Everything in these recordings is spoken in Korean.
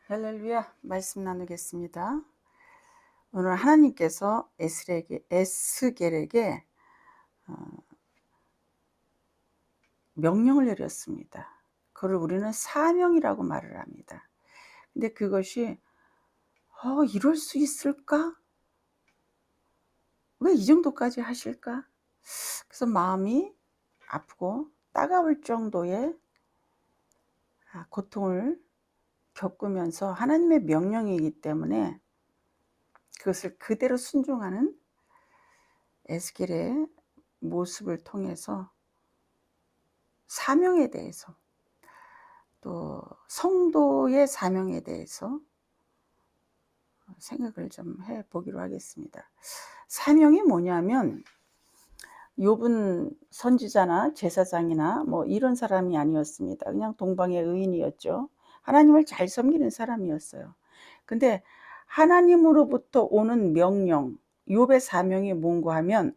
할렐루야. 말씀 나누겠습니다. 오늘 하나님께서 에스겔에게 명령을 내렸습니다. 그걸 우리는 사명이라고 말을 합니다. 근데 그것이 이럴 수 있을까? 왜 이 정도까지 하실까? 그래서 마음이 아프고 따가울 정도의 고통을 겪으면서 하나님의 명령이기 때문에 그것을 그대로 순종하는 에스겔의 모습을 통해서 사명에 대해서, 또 성도의 사명에 대해서 생각을 좀 해보기로 하겠습니다. 사명이 뭐냐면 욥은 선지자나 제사장이나 뭐 이런 사람이 아니었습니다. 그냥 동방의 의인이었죠. 하나님을 잘 섬기는 사람이었어요. 근데 하나님으로부터 오는 명령, 욥의 사명이 뭔가 하면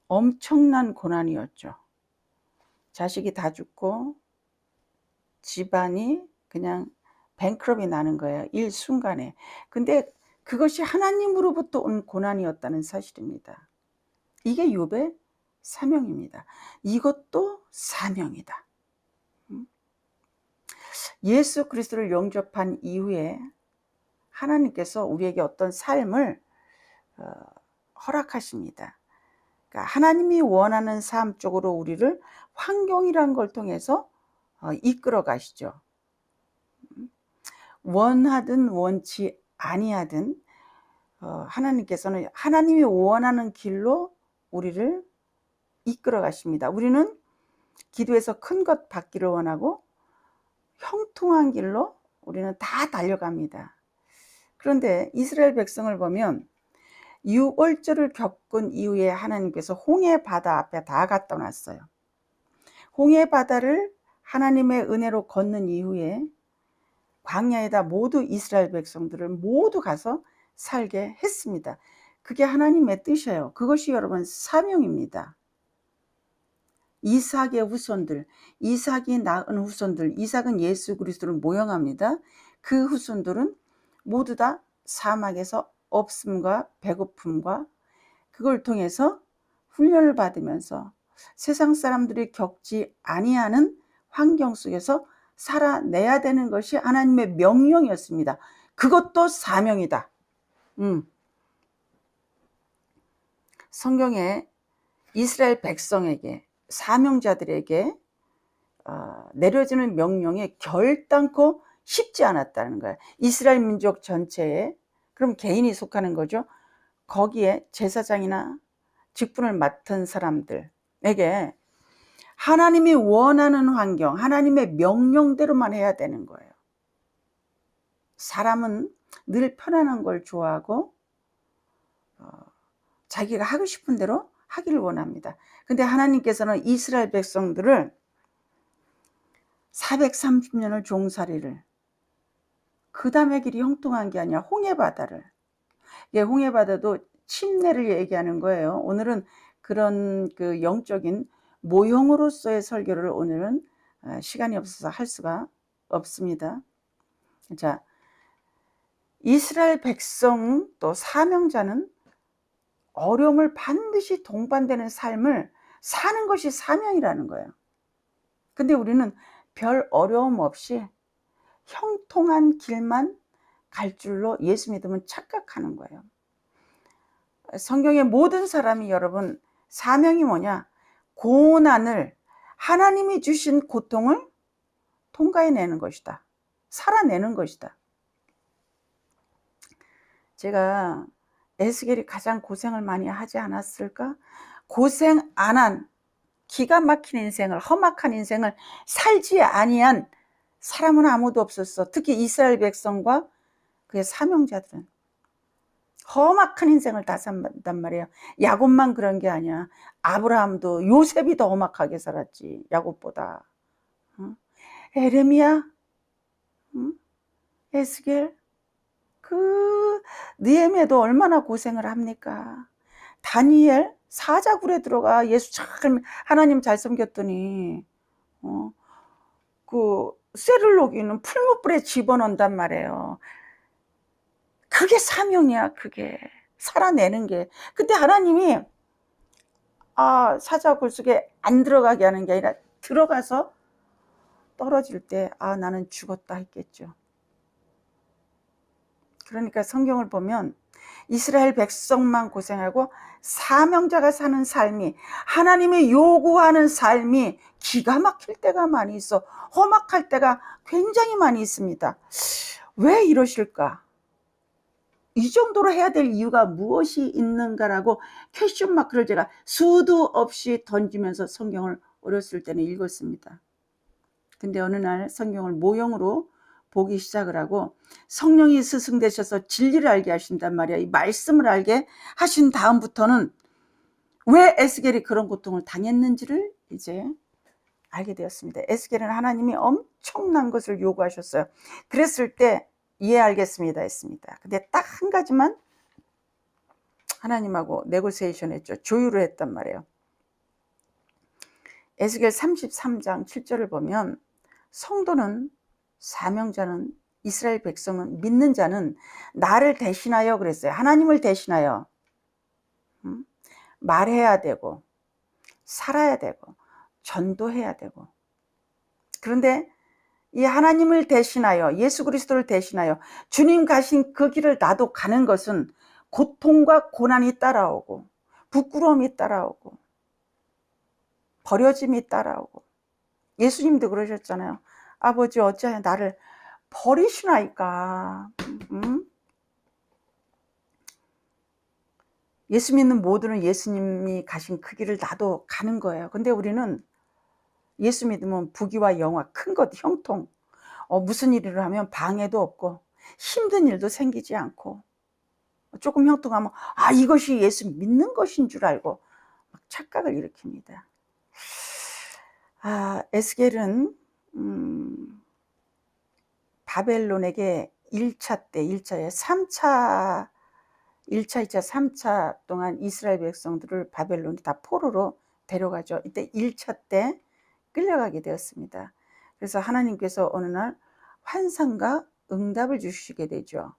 엄청난 고난이었죠. 자식이 다 죽고 집안이 그냥 뱅크럽이 나는 거예요, 일순간에. 근데 그것이 하나님으로부터 온 고난이었다는 사실입니다. 이게 욥의 사명입니다. 이것도 사명이다. 예수 그리스도를 영접한 이후에 하나님께서 우리에게 어떤 삶을 허락하십니다. 그러니까 하나님이 원하는 삶 쪽으로 우리를 환경이란 걸 통해서 이끌어 가시죠. 원하든 원치 아니하든 하나님께서는 하나님이 원하는 길로 우리를 이끌어 가십니다. 우리는 기도에서 큰 것 받기를 원하고 형통한 길로 우리는 다 달려갑니다. 그런데 이스라엘 백성을 보면 유월절을 겪은 이후에 하나님께서 홍해 바다 앞에 다 갖다 놨어요. 홍해 바다를 하나님의 은혜로 걷는 이후에 광야에다 모두 이스라엘 백성들을 모두 가서 살게 했습니다. 그게 하나님의 뜻이에요. 그것이 여러분 사명입니다. 이삭의 후손들, 이삭이 낳은 후손들, 이삭은 예수 그리스도를 모형합니다. 그 후손들은 모두 다 사막에서 없음과 배고픔과 그걸 통해서 훈련을 받으면서 세상 사람들이 겪지 아니하는 환경 속에서 살아내야 되는 것이 하나님의 명령이었습니다. 그것도 사명이다. 성경에 이스라엘 백성에게, 사명자들에게 내려지는 명령이 결단코 쉽지 않았다는 거예요. 이스라엘 민족 전체에, 그럼 개인이 속하는 거죠. 거기에 제사장이나 직분을 맡은 사람들에게 하나님이 원하는 환경, 하나님의 명령대로만 해야 되는 거예요. 사람은 늘 편안한 걸 좋아하고 자기가 하고 싶은 대로 하기를 원합니다. 근데 하나님께서는 이스라엘 백성들을 430년을 종살이를, 그 다음의 길이 형통한 게 아니라 홍해바다를, 홍해바다도 침례를 얘기하는 거예요. 오늘은 그런 그 영적인 모형으로서의 설교를 오늘은 시간이 없어서 할 수가 없습니다. 자, 이스라엘 백성 또 사명자는 어려움을 반드시 동반되는 삶을 사는 것이 사명이라는 거예요. 근데 우리는 별 어려움 없이 형통한 길만 갈 줄로 예수 믿으면 착각하는 거예요. 성경의 모든 사람이 여러분 사명이 뭐냐? 고난을, 하나님이 주신 고통을 통과해내는 것이다. 살아내는 것이다. 제가 에스겔이 가장 고생을 많이 하지 않았을까? 고생 안 한 기가 막힌 인생을, 험악한 인생을 살지 아니한 사람은 아무도 없었어. 특히 이스라엘 백성과 그의 사명자들은 험악한 인생을 다 산단 말이에요. 야곱만 그런 게 아니야. 아브라함도, 요셉이 더 험악하게 살았지, 야곱보다. 에레미야, 에스겔, 그 느헤미야도 얼마나 고생을 합니까? 다니엘 사자굴에 들어가 예수 참 하나님 잘 섬겼더니 그 쇠를 녹이는 풀무불에 집어넣는단 말이에요. 그게 사명이야. 그게 살아내는 게. 근데 하나님이 사자 굴속에 안 들어가게 하는 게 아니라 들어가서 떨어질 때 나는 죽었다 했겠죠. 그러니까 성경을 보면 이스라엘 백성만 고생하고 사명자가 사는 삶이, 하나님이 요구하는 삶이 기가 막힐 때가 많이 있어. 험악할 때가 굉장히 많이 있습니다. 왜 이러실까? 이 정도로 해야 될 이유가 무엇이 있는가라고 퀘스천 마크를 제가 수도 없이 던지면서 성경을 어렸을 때는 읽었습니다. 근데 어느 날 성경을 모형으로 보기 시작을 하고 성령이 스승되셔서 진리를 알게 하신단 말이야. 이 말씀을 알게 하신 다음부터는 왜 에스겔이 그런 고통을 당했는지를 이제 알게 되었습니다. 에스겔은 하나님이 엄청난 것을 요구하셨어요. 그랬을 때 알겠습니다 했습니다. 근데 딱 한 가지만 하나님하고 네고시에이션 했죠. 조율을 했단 말이에요. 에스겔 33장 7절을 보면 성도는, 사명자는, 이스라엘 백성은, 믿는 자는 나를 대신하여 그랬어요. 하나님을 대신하여 말해야 되고 살아야 되고 전도해야 되고. 그런데 이 하나님을 대신하여, 예수 그리스도를 대신하여 주님 가신 그 길을 나도 가는 것은 고통과 고난이 따라오고 부끄러움이 따라오고 버려짐이 따라오고. 예수님도 그러셨잖아요. 아버지 어찌하여 나를 버리시나이까. 예수 믿는 모두는 예수님이 가신 그 길을 나도 가는 거예요. 근데 우리는 예수 믿으면 부귀와 영화, 큰 것, 형통, 무슨 일을 하면 방해도 없고 힘든 일도 생기지 않고, 조금 형통하면 이것이 예수 믿는 것인 줄 알고 막 착각을 일으킵니다. 에스겔은 바벨론에게 1차 때, 1차에 3차, 1차, 2차, 3차 동안 이스라엘 백성들을 바벨론이 다 포로로 데려가죠. 이때 1차 때 끌려가게 되었습니다. 그래서 하나님께서 어느 날 환상과 응답을 주시게 되죠.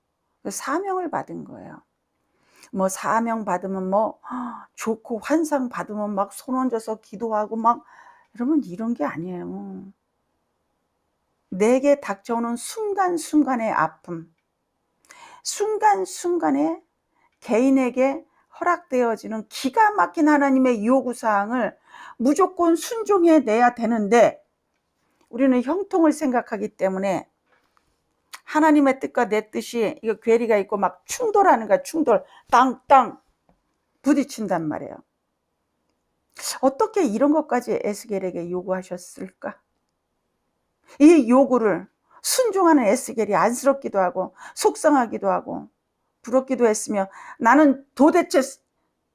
사명을 받은 거예요. 사명 받으면 좋고, 환상 받으면 막 손 얹어서 기도하고 막 이러면 이런 게 아니에요. 내게 닥쳐오는 순간순간의 아픔, 순간순간에 개인에게 허락되어지는 기가 막힌 하나님의 요구사항을 무조건 순종해내야 되는데, 우리는 형통을 생각하기 때문에 하나님의 뜻과 내 뜻이 이거 괴리가 있고 막 충돌하는 거야. 충돌, 땅땅 부딪힌단 말이에요. 어떻게 이런 것까지 에스겔에게 요구하셨을까? 이 요구를 순종하는 에스겔이 안쓰럽기도 하고 속상하기도 하고 부럽기도 했으며, 나는 도대체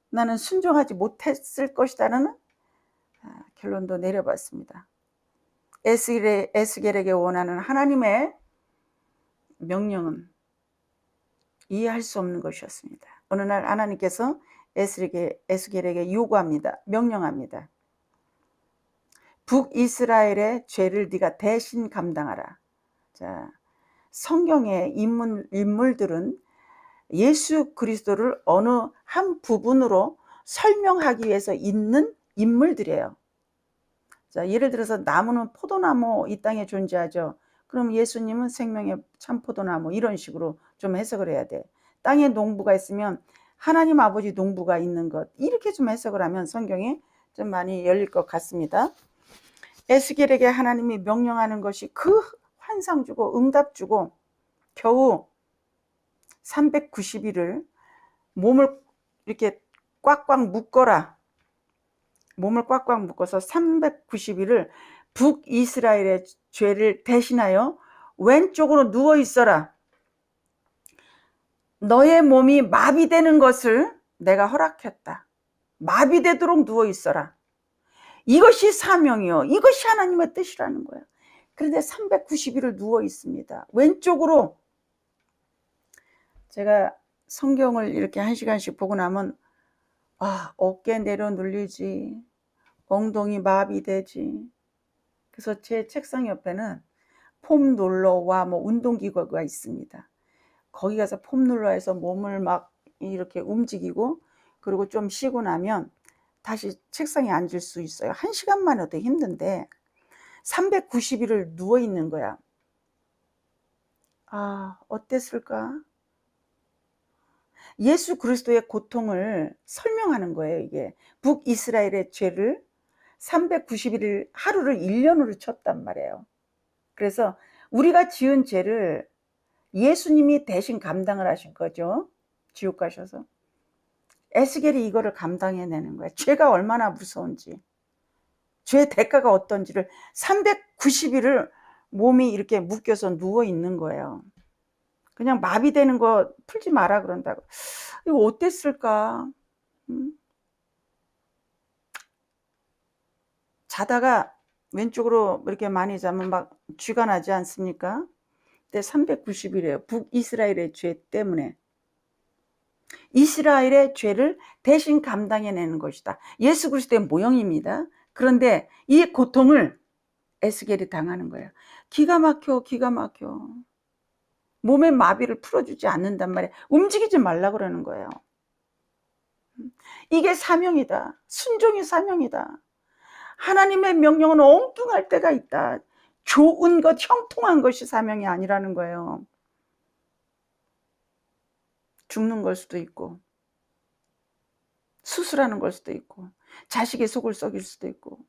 나는 순종하지 못했을 것이다라는 결론도 내려봤습니다. 에스겔에게 원하는 하나님의 명령은 이해할 수 없는 것이었습니다. 어느 날 하나님께서 에스겔에게 요구합니다. 명령합니다. 북이스라엘의 죄를 네가 대신 감당하라. 자, 성경의 인물들은 예수 그리스도를 어느 한 부분으로 설명하기 위해서 있는 인물들이에요. 자, 예를 들어서 나무는 포도나무 이 땅에 존재하죠. 그럼 예수님은 생명의 참 포도나무, 이런 식으로 좀 해석을 해야 돼. 땅에 농부가 있으면 하나님 아버지 농부가 있는 것, 이렇게 좀 해석을 하면 성경이 좀 많이 열릴 것 같습니다. 에스겔에게 하나님이 명령하는 것이 그 환상 주고 응답 주고 겨우 390일을 몸을 이렇게 꽉꽉 묶어라. 몸을 꽉꽉 묶어서 390일을 북이스라엘의 죄를 대신하여 왼쪽으로 누워 있어라. 너의 몸이 마비되는 것을 내가 허락했다. 마비되도록 누워 있어라. 이것이 사명이요, 이것이 하나님의 뜻이라는 거예요. 그런데 390일을 누워 있습니다. 왼쪽으로. 제가 성경을 이렇게 1시간씩 보고 나면 어깨 내려 눌리지, 엉덩이 마비되지. 그래서 제 책상 옆에는 폼롤러와 뭐 운동기구가 있습니다. 거기 가서 폼롤러에서 몸을 막 이렇게 움직이고, 그리고 좀 쉬고 나면 다시 책상에 앉을 수 있어요. 1시간만 해도 힘든데 390일을 누워 있는 거야. 아, 어땠을까? 예수 그리스도의 고통을 설명하는 거예요. 이게 북이스라엘의 죄를 390일을 하루를 1년으로 쳤단 말이에요. 그래서 우리가 지은 죄를 예수님이 대신 감당을 하신 거죠. 지옥 가셔서. 에스겔이 이거를 감당해내는 거야. 죄가 얼마나 무서운지, 죄의 대가가 어떤지를 390일을 몸이 이렇게 묶여서 누워 있는 거예요. 그냥 마비되는 거 풀지 마라 그런다고. 이거 어땠을까? 자다가 왼쪽으로 이렇게 많이 자면 막 쥐가 나지 않습니까? 근데 390일이에요. 북이스라엘의 죄 때문에. 이스라엘의 죄를 대신 감당해내는 것이다. 예수 그리스도의 모형입니다. 그런데 이 고통을 에스겔이 당하는 거예요. 기가 막혀, 기가 막혀. 몸의 마비를 풀어주지 않는단 말이에요. 움직이지 말라 그러는 거예요. 이게 사명이다. 순종이 사명이다. 하나님의 명령은 엉뚱할 때가 있다. 좋은 것, 형통한 것이 사명이 아니라는 거예요. 죽는 걸 수도 있고, 수술하는 걸 수도 있고, 자식의 속을 썩일 수도 있고,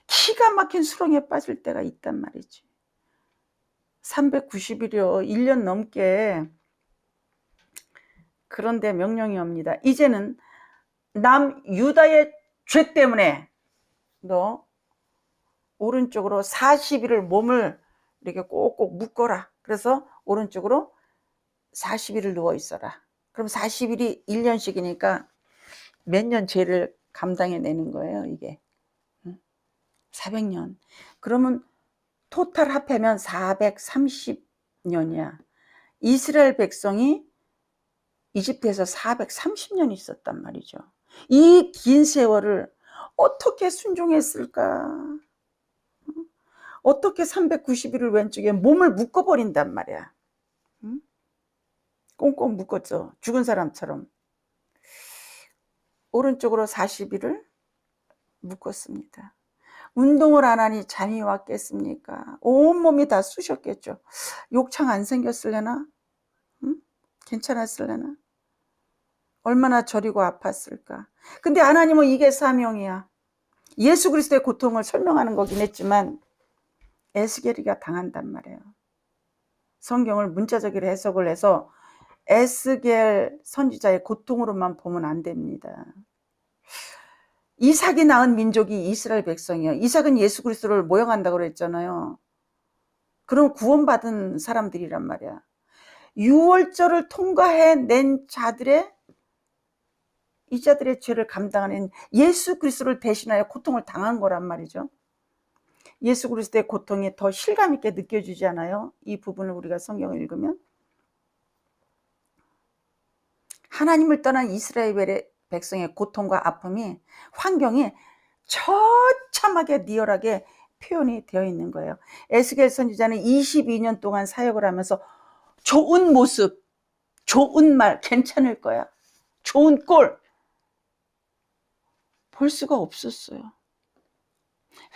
기가 막힌 수렁에 빠질 때가 있단 말이지. 390일이요. 1년 넘게. 그런데 명령이 옵니다. 이제는 남유다의 죄 때문에 너 오른쪽으로 40일을 몸을 이렇게 꼭꼭 묶어라. 그래서 오른쪽으로 40일을 누워 있어라. 그럼 40일이 1년씩이니까 몇 년 죄를 감당해내는 거예요, 이게. 400년. 그러면 토탈 합하면 430년이야. 이스라엘 백성이 이집트에서 430년 있었단 말이죠. 이 긴 세월을 어떻게 순종했을까? 어떻게 390일을 왼쪽에 몸을 묶어버린단 말이야. 꽁꽁 묶었죠. 죽은 사람처럼. 오른쪽으로 40일을 묶었습니다. 운동을 안 하니 잠이 왔겠습니까? 온몸이 다 쑤셨겠죠. 욕창 안 생겼을래나? 괜찮았을래나? 얼마나 저리고 아팠을까? 근데 하나님은 이게 사명이야. 예수 그리스도의 고통을 설명하는 거긴 했지만 에스겔이가 당한단 말이에요. 성경을 문자적으로 해석을 해서 에스겔 선지자의 고통으로만 보면 안 됩니다. 이삭이 낳은 민족이 이스라엘 백성이에요. 이삭은 예수 그리스도를 모형한다고 그랬잖아요. 그럼 구원받은 사람들이란 말이야. 유월절을 통과해낸 자들의, 이 자들의 죄를 감당하는 예수 그리스도를 대신하여 고통을 당한 거란 말이죠. 예수 그리스도의 고통이 더 실감 있게 느껴지지 않아요? 이 부분을 우리가 성경을 읽으면. 하나님을 떠난 이스라엘의 백성의 고통과 아픔이, 환경이 처참하게 리얼하게 표현이 되어 있는 거예요. 에스겔 선지자는 22년 동안 사역을 하면서 좋은 모습, 좋은 말, 괜찮을 거야, 좋은 꼴 볼 수가 없었어요.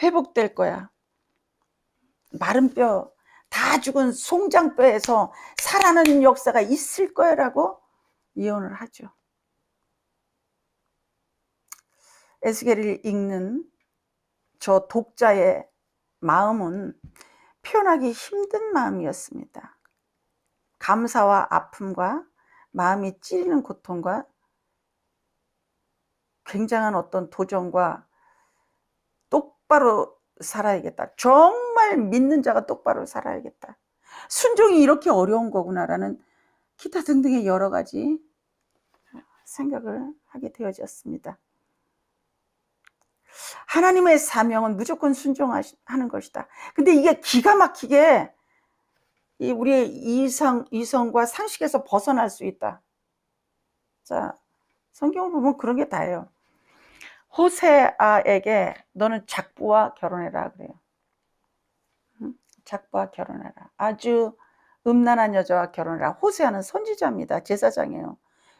회복될 거야. 마른 뼈, 다 죽은 송장뼈에서 살아나는 역사가 있을 거야라고 예언을 하죠. 에스겔을 읽는 저 독자의 마음은 표현하기 힘든 마음이었습니다. 감사와 아픔과 마음이 찌리는 고통과 굉장한 어떤 도전과 똑바로 살아야겠다. 정말 믿는 자가 똑바로 살아야겠다. 순종이 이렇게 어려운 거구나라는 기타 등등의 여러 가지 생각을 하게 되어졌습니다. 하나님의 사명은 무조건 순종하는 것이다. 근데 이게 기가 막히게 우리의 이성과 상식에서 벗어날 수 있다. 자, 성경을 보면 그런 게 다예요. 호세아에게 너는 작부와 결혼해라 그래요. 작부와 결혼하라. 아주 음란한 여자와 결혼하라. 호세아는 선지자입니다. 제사장이에요.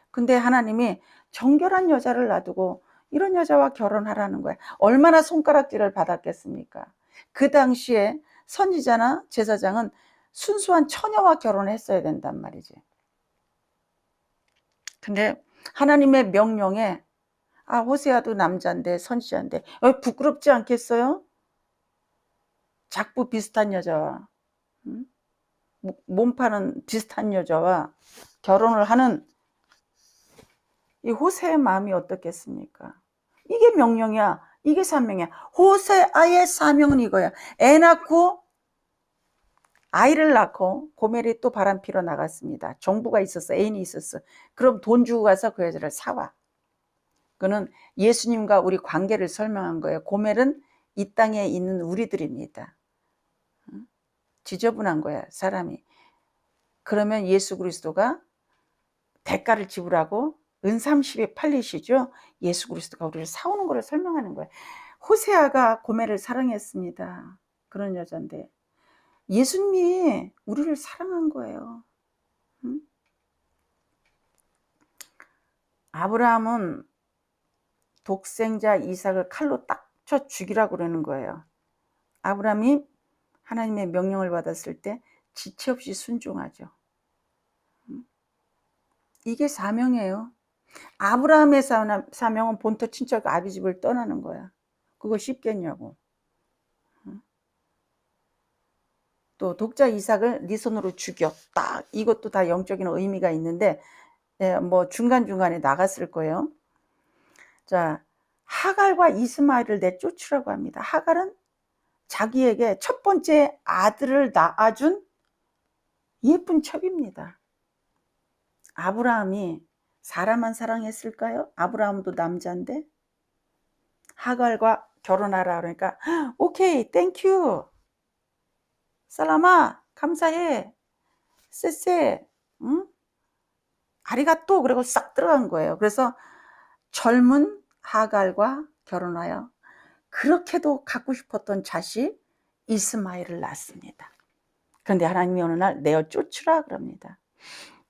근데 하나님이 정결한 여자를 놔두고 이런 여자와 결혼하라는 거예요. 얼마나 손가락질을 받았겠습니까? 그 당시에 선지자나 제사장은 순수한 처녀와 결혼했어야 된단 말이지. 근데 하나님의 명령에 호세아도 남자인데 선지자인데 부끄럽지 않겠어요? 작부 비슷한 여자와 몸파는 비슷한 여자와 결혼을 하는 이 호세의 마음이 어떻겠습니까? 이게 명령이야. 이게 사명이야. 호세아의 사명은 이거야. 애 낳고 아이를 낳고 고멜이 또 바람 피러 나갔습니다. 정부가 있었어. 애인이 있었어. 그럼 돈 주고 가서 그 여자를 사와. 그는 예수님과 우리 관계를 설명한 거예요. 고멜은 이 땅에 있는 우리들입니다. 지저분한 거야, 사람이. 그러면 예수 그리스도가 대가를 지불하고 은 30에 팔리시죠. 예수 그리스도가 우리를 사오는 거를 설명하는 거예요. 호세아가 고멜을 사랑했습니다. 그런 여잔데 예수님이 우리를 사랑한 거예요. 아브라함은 독생자 이삭을 칼로 딱 쳐 죽이라고 그러는 거예요. 아브라함이 하나님의 명령을 받았을 때 지체 없이 순종하죠. 이게 사명이에요. 아브라함의 사명은 본토 친척 아비집을 떠나는 거야. 그거 쉽겠냐고. 또 독자 이삭을 네 손으로 죽여. 딱 이것도 다 영적인 의미가 있는데 뭐 중간중간에 나갔을 거예요. 자, 하갈과 이스마엘을 내쫓으라고 합니다. 하갈은 자기에게 첫 번째 아들을 낳아준 예쁜 첩입니다. 아브라함이 사람만 사랑했을까요? 아브라함도 남자인데 하갈과 결혼하라 그러니까 오케이 땡큐 살라마 감사해 쎄쎄 응? 아리가또 그리고 싹 들어간 거예요. 그래서 젊은 하갈과 결혼하여 그렇게도 갖고 싶었던 자식 이스마엘을 낳습니다. 그런데 하나님이 어느 날 내어 쫓으라 그럽니다.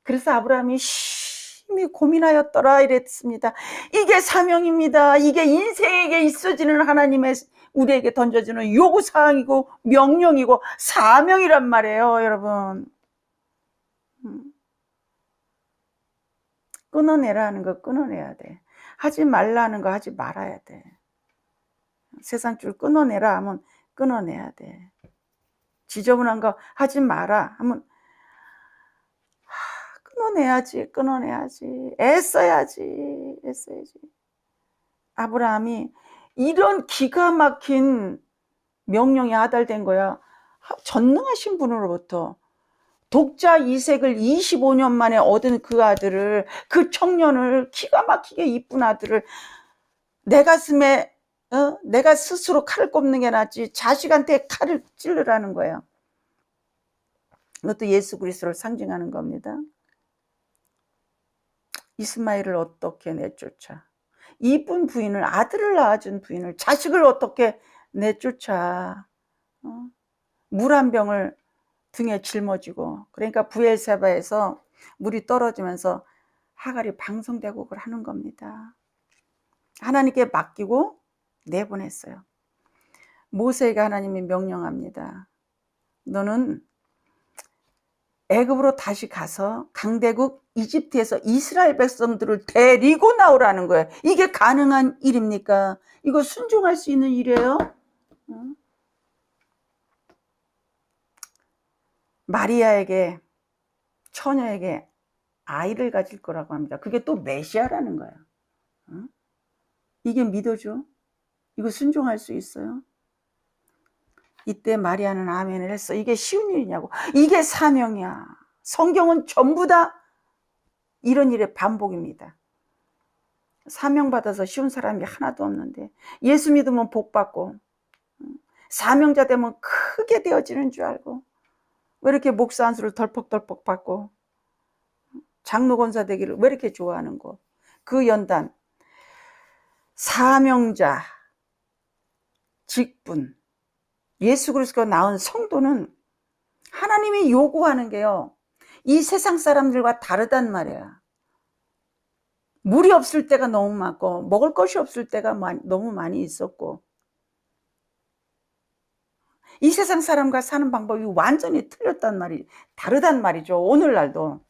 그래서 아브라함이 심히 고민하였더라 이랬습니다. 이게 사명입니다. 이게 인생에게 있어지는 하나님의 우리에게 던져주는 요구사항이고 명령이고 사명이란 말이에요, 여러분. 끊어내라는 거 끊어내야 돼. 하지 말라는 거 하지 말아야 돼. 세상 줄 끊어내라 하면 끊어내야 돼. 지저분한 거 하지 마라 하면 끊어내야지. 애써야지. 아브라함이 이런 기가 막힌 명령이 하달된 거야. 전능하신 분으로부터 독자 이삭을 25년 만에 얻은 그 아들을, 그 청년을, 기가 막히게 이쁜 아들을 내 가슴에 내가 스스로 칼을 꼽는 게 낫지 자식한테 칼을 찔르라는 거예요. 이것도 예수 그리스도를 상징하는 겁니다. 이스마엘을 어떻게 내쫓아? 이쁜 부인을, 아들을 낳아준 부인을, 자식을 어떻게 내쫓아? 물 한 병을 등에 짊어지고, 그러니까 부엘세바에서 물이 떨어지면서 하갈이 방송대곡을 하는 겁니다. 하나님께 맡기고 내보냈어요. 모세에게 하나님이 명령합니다. 너는 애굽으로 다시 가서 강대국 이집트에서 이스라엘 백성들을 데리고 나오라는 거예요. 이게 가능한 일입니까? 이거 순종할 수 있는 일이에요? 마리아에게, 처녀에게 아이를 가질 거라고 합니다. 그게 또 메시아라는 거예요. 이게 믿어줘? 이거 순종할 수 있어요? 이때 마리아는 아멘을 했어. 이게 쉬운 일이냐고. 이게 사명이야. 성경은 전부 다 이런 일의 반복입니다. 사명받아서 쉬운 사람이 하나도 없는데 예수 믿으면 복받고 사명자 되면 크게 되어지는 줄 알고 왜 이렇게 목사 한 수를 덜컥덜컥 받고 장로 권사 되기를 왜 이렇게 좋아하는 거. 그 연단 사명자 직분 예수 그리스도가 낳은 성도는 하나님이 요구하는 게요, 이 세상 사람들과 다르단 말이야. 물이 없을 때가 너무 많고 먹을 것이 없을 때가 너무 많이 있었고, 이 세상 사람과 사는 방법이 완전히 틀렸단 다르단 말이죠, 오늘날도.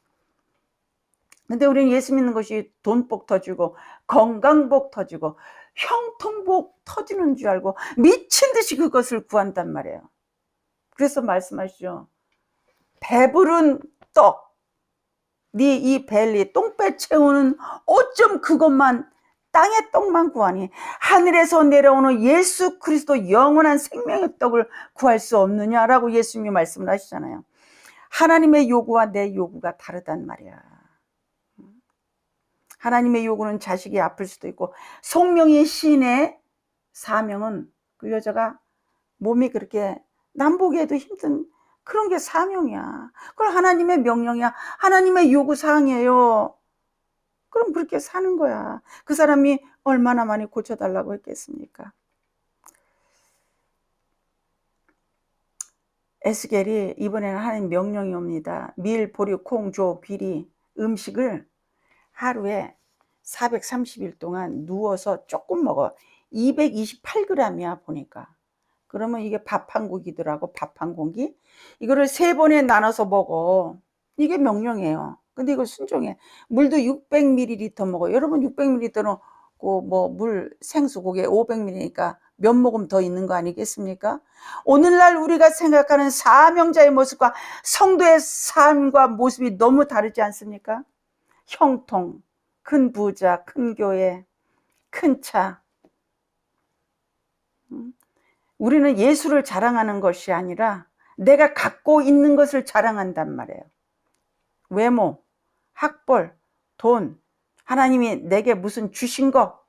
근데 우리는 예수 믿는 것이 돈복 터지고 건강복 터지고 형통복 터지는 줄 알고 미친 듯이 그것을 구한단 말이에요. 그래서 말씀하시죠. 배부른 떡, 네 이 벨리 똥배 채우는 어쩜 그것만, 땅의 떡만 구하니 하늘에서 내려오는 예수 그리스도 영원한 생명의 떡을 구할 수 없느냐라고 예수님이 말씀을 하시잖아요. 하나님의 요구와 내 요구가 다르단 말이야. 하나님의 요구는 자식이 아플 수도 있고, 송명희 시인의 사명은 그 여자가 몸이 그렇게 남 보기에도 힘든 그런 게 사명이야. 그걸 하나님의 명령이야. 하나님의 요구사항이에요. 그럼 그렇게 사는 거야. 그 사람이 얼마나 많이 고쳐달라고 했겠습니까? 에스겔이 이번에는 하나님 명령이 옵니다. 밀, 보리, 콩, 조, 비리 음식을 하루에 430일 동안 누워서 조금 먹어. 228g이야 보니까. 그러면 이게 밥 한 공기더라고. 밥 한 공기. 이거를 3번에 나눠서 먹어. 이게 명령이에요. 근데 이거 순종해. 물도 600ml 먹어. 여러분 600ml는 물 생수고기에 500ml니까 몇 모금 더 있는 거 아니겠습니까? 오늘날 우리가 생각하는 사명자의 모습과 성도의 삶과 모습이 너무 다르지 않습니까? 형통, 큰 부자, 큰 교회, 큰 차. 우리는 예수를 자랑하는 것이 아니라 내가 갖고 있는 것을 자랑한단 말이에요. 외모, 학벌, 돈, 하나님이 내게 무슨 주신 거,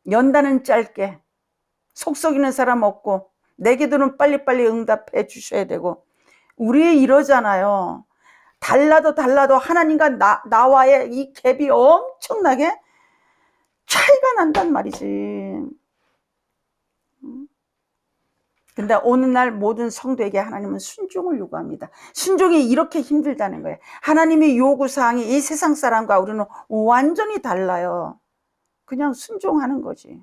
연단은 짧게, 속 썩이는 사람 없고 내 기도는 빨리빨리 응답해 주셔야 되고. 우리 이러잖아요. 달라도 하나님과 나와의 이 갭이 엄청나게 차이가 난단 말이지. 근데 오늘날 모든 성도에게 하나님은 순종을 요구합니다. 순종이 이렇게 힘들다는 거예요. 하나님의 요구사항이 이 세상 사람과 우리는 완전히 달라요. 그냥 순종하는 거지.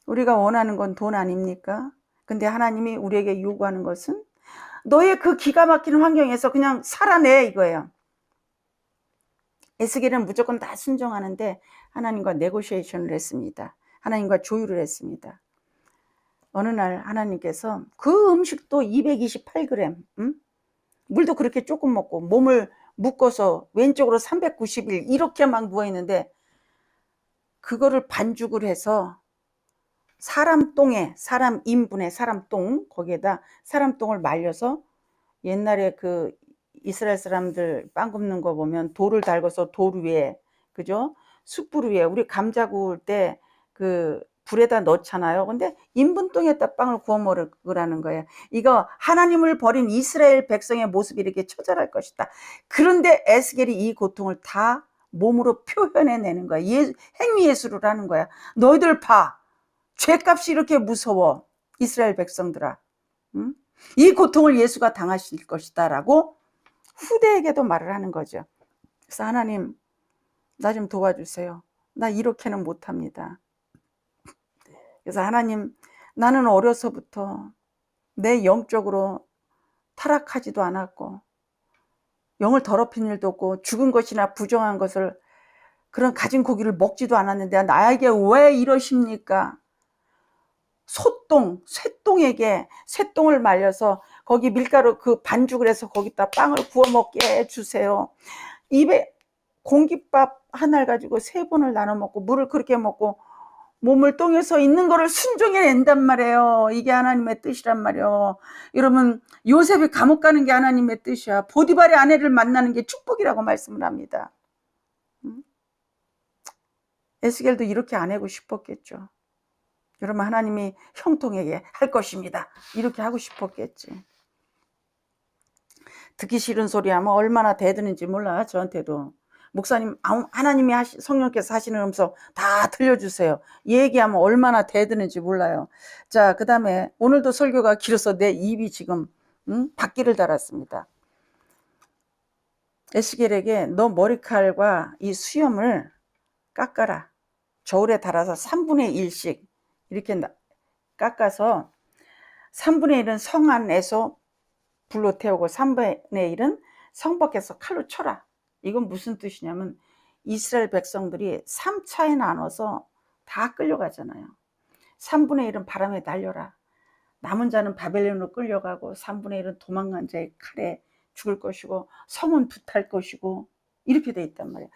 우리가 원하는 건 돈 아닙니까? 근데 하나님이 우리에게 요구하는 것은 너의 그 기가 막힌 환경에서 그냥 살아내, 이거예요. 에스겔은 무조건 다 순종하는데 하나님과 네고시에이션을 했습니다. 하나님과 조율을 했습니다. 어느 날 하나님께서 그 음식도 228g, 물도 그렇게 조금 먹고 몸을 묶어서 왼쪽으로 390일 이렇게 막 누워있는데, 그거를 반죽을 해서 사람 똥에, 사람 인분에 사람 똥, 거기에다 사람 똥을 말려서, 옛날에 그 이스라엘 사람들 빵 굽는 거 보면 돌을 달궈서 돌 위에, 그죠? 숯불 위에 우리 감자 구울 때 그 불에다 넣잖아요. 근데 인분똥에다 빵을 구워 먹으라는 거예요. 이거 하나님을 버린 이스라엘 백성의 모습이 이렇게 처절할 것이다. 그런데 에스겔이 이 고통을 다 몸으로 표현해내는 거야. 행위 예술을 하는 거야. 너희들 봐. 죄값이 이렇게 무서워. 이스라엘 백성들아. 응? 이 고통을 예수가 당하실 것이다 라고 후대에게도 말을 하는 거죠. 그래서 하나님, 나 좀 도와주세요. 나 이렇게는 못합니다. 그래서 하나님, 나는 어려서부터 내 영적으로 타락하지도 않았고 영을 더럽힌 일도 없고 죽은 것이나 부정한 것을, 그런 가진 고기를 먹지도 않았는데 나에게 왜 이러십니까? 쇠똥에게 쇠똥을 말려서 거기 밀가루 그 반죽을 해서 거기다 빵을 구워 먹게 해주세요. 입에 공깃밥 하나를 가지고 3번을 나눠 먹고 물을 그렇게 먹고 몸을 똥에서 있는 거를 순종해낸단 말이에요. 이게 하나님의 뜻이란 말이에요. 여러분, 요셉이 감옥 가는 게 하나님의 뜻이야. 보디발의 아내를 만나는 게 축복이라고 말씀을 합니다. 에스겔도 이렇게 안 하고 싶었겠죠. 여러분, 하나님이 형통하게 할 것입니다. 이렇게 하고 싶었겠지. 듣기 싫은 소리 하면 얼마나 대드는지 몰라, 저한테도. 목사님, 하나님이 성령께서 하시는 음성 다 들려주세요. 얘기하면 얼마나 대드는지 몰라요. 자, 그 다음에 오늘도 설교가 길어서 내 입이 지금 바퀴를 달았습니다. 에스겔에게 너 머리칼과 이 수염을 깎아라. 저울에 달아서 3분의 1씩 이렇게 깎아서 3분의 1은 성 안에서 불로 태우고 3분의 1은 성 밖에서 칼로 쳐라. 이건 무슨 뜻이냐면 이스라엘 백성들이 3차에 나눠서 다 끌려가잖아요. 3분의 1은 바람에 날려라. 남은 자는 바벨론으로 끌려가고 3분의 1은 도망간 자의 칼에 죽을 것이고 성은 불탈 것이고 이렇게 돼 있단 말이에요.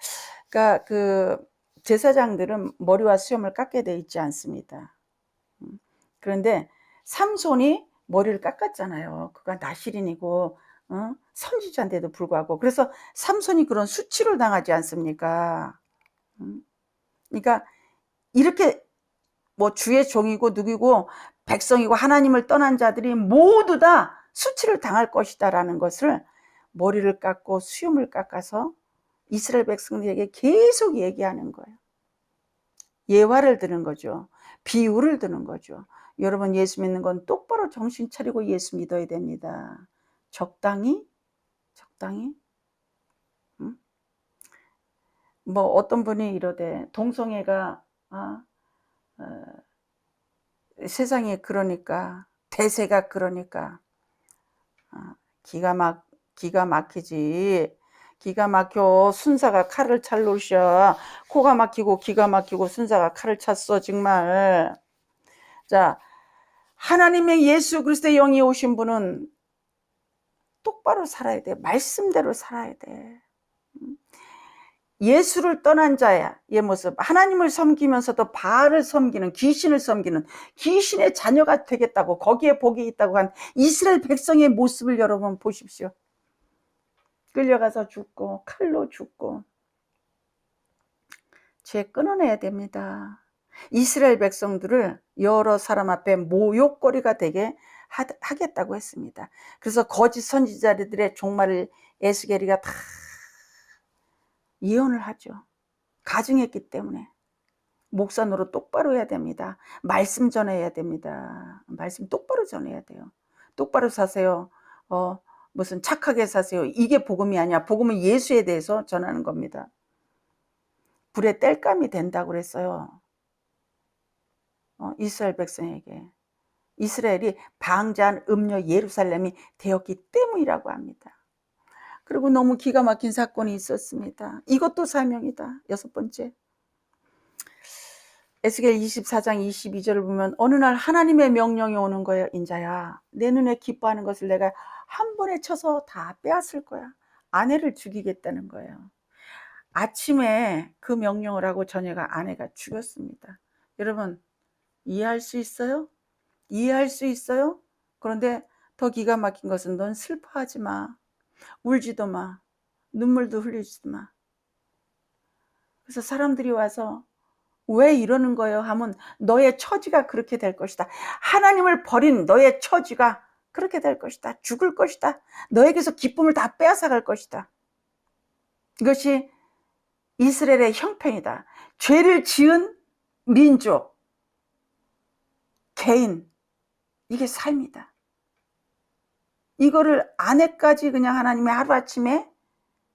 그러니까 그 제사장들은 머리와 수염을 깎게 돼 있지 않습니다. 그런데 삼손이 머리를 깎았잖아요. 그가 나실인이고 선지자인데도 불구하고. 그래서 삼손이 그런 수치를 당하지 않습니까? 그러니까 이렇게 뭐 주의 종이고 누구고 백성이고 하나님을 떠난 자들이 모두 다 수치를 당할 것이다 라는 것을 머리를 깎고 수염을 깎아서 이스라엘 백성들에게 계속 얘기하는 거예요. 예화를 드는 거죠. 비유를 드는 거죠. 여러분, 예수 믿는 건 똑바로 정신 차리고 예수 믿어야 됩니다. 적당히 뭐 어떤 분이 이러대. 동성애가 세상에 그러니까 대세가 그러니까 기가 막히지. 기가 막혀. 순사가 칼을 찰 노릇이야. 코가 막히고 기가 막히고 순사가 칼을 찼어 정말. 자, 하나님의 예수 그리스도의 영이 오신 분은 똑바로 살아야 돼. 말씀대로 살아야 돼. 예수를 떠난 자의 모습, 하나님을 섬기면서도 바알을 섬기는, 귀신을 섬기는, 귀신의 자녀가 되겠다고, 거기에 복이 있다고 한 이스라엘 백성의 모습을 여러분 보십시오. 끌려가서 죽고 칼로 죽고. 죄 끊어내야 됩니다. 이스라엘 백성들을 여러 사람 앞에 모욕거리가 되게 하겠다고 했습니다. 그래서 거짓 선지자들의 종말을 에스겔이가 다 예언을 하죠. 가증했기 때문에. 목사 노릇 똑바로 해야 됩니다. 말씀 전해야 됩니다. 말씀 똑바로 전해야 돼요. 똑바로 사세요. 무슨 착하게 사세요. 이게 복음이 아니야. 복음은 예수에 대해서 전하는 겁니다. 불에 땔감이 된다고 그랬어요. 이스라엘 백성에게. 이스라엘이 방자한 음녀 예루살렘이 되었기 때문이라고 합니다. 그리고 너무 기가 막힌 사건이 있었습니다. 이것도 사명이다. 6번째. 에스겔 24장 22절을 보면 어느 날 하나님의 명령이 오는 거예요. 인자야, 내 눈에 기뻐하는 것을 내가 한 번에 쳐서 다 빼앗을 거야. 아내를 죽이겠다는 거예요. 아침에 그 명령을 하고 저녁에 아내가 죽였습니다. 여러분, 이해할 수 있어요? 이해할 수 있어요? 그런데 더 기가 막힌 것은 넌 슬퍼하지 마. 울지도 마. 눈물도 흘리지도 마. 그래서 사람들이 와서 왜 이러는 거예요 하면 너의 처지가 그렇게 될 것이다. 하나님을 버린 너의 처지가 그렇게 될 것이다. 죽을 것이다. 너에게서 기쁨을 다 빼앗아갈 것이다. 이것이 이스라엘의 형편이다. 죄를 지은 민족, 개인, 이게 삶이다. 이거를 아내까지 그냥 하나님이 하루아침에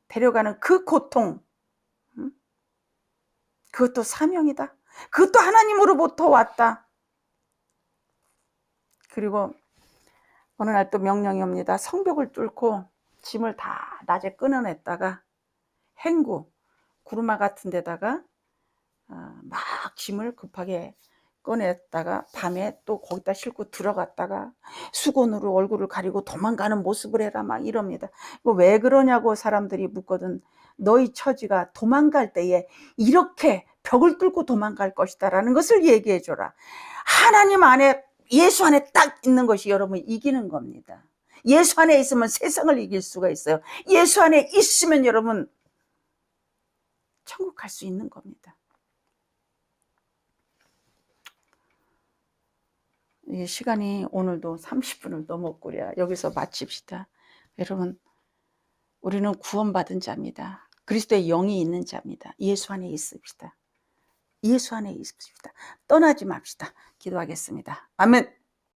데려가는 그 고통, 그것도 사명이다. 그것도 하나님으로부터 왔다. 그리고 어느 날 또 명령이 옵니다. 성벽을 뚫고 짐을 다 낮에 끊어냈다가 행구, 구루마 같은 데다가 막 짐을 급하게 꺼냈다가 밤에 또 거기다 싣고 들어갔다가 수건으로 얼굴을 가리고 도망가는 모습을 해라 막 이럽니다. 왜 그러냐고 사람들이 묻거든. 너희 처지가 도망갈 때에 이렇게 벽을 뚫고 도망갈 것이다 라는 것을 얘기해 줘라. 하나님 안에, 예수 안에 딱 있는 것이 여러분 이기는 겁니다. 예수 안에 있으면 세상을 이길 수가 있어요. 예수 안에 있으면 여러분 천국 갈 수 있는 겁니다. 이 시간이 오늘도 30분을 넘었구려. 여기서 마칩시다. 여러분, 우리는 구원받은 자입니다. 그리스도의 영이 있는 자입니다. 예수 안에 있읍시다. 예수 안에 있읍시다. 떠나지 맙시다. 기도하겠습니다. 아멘.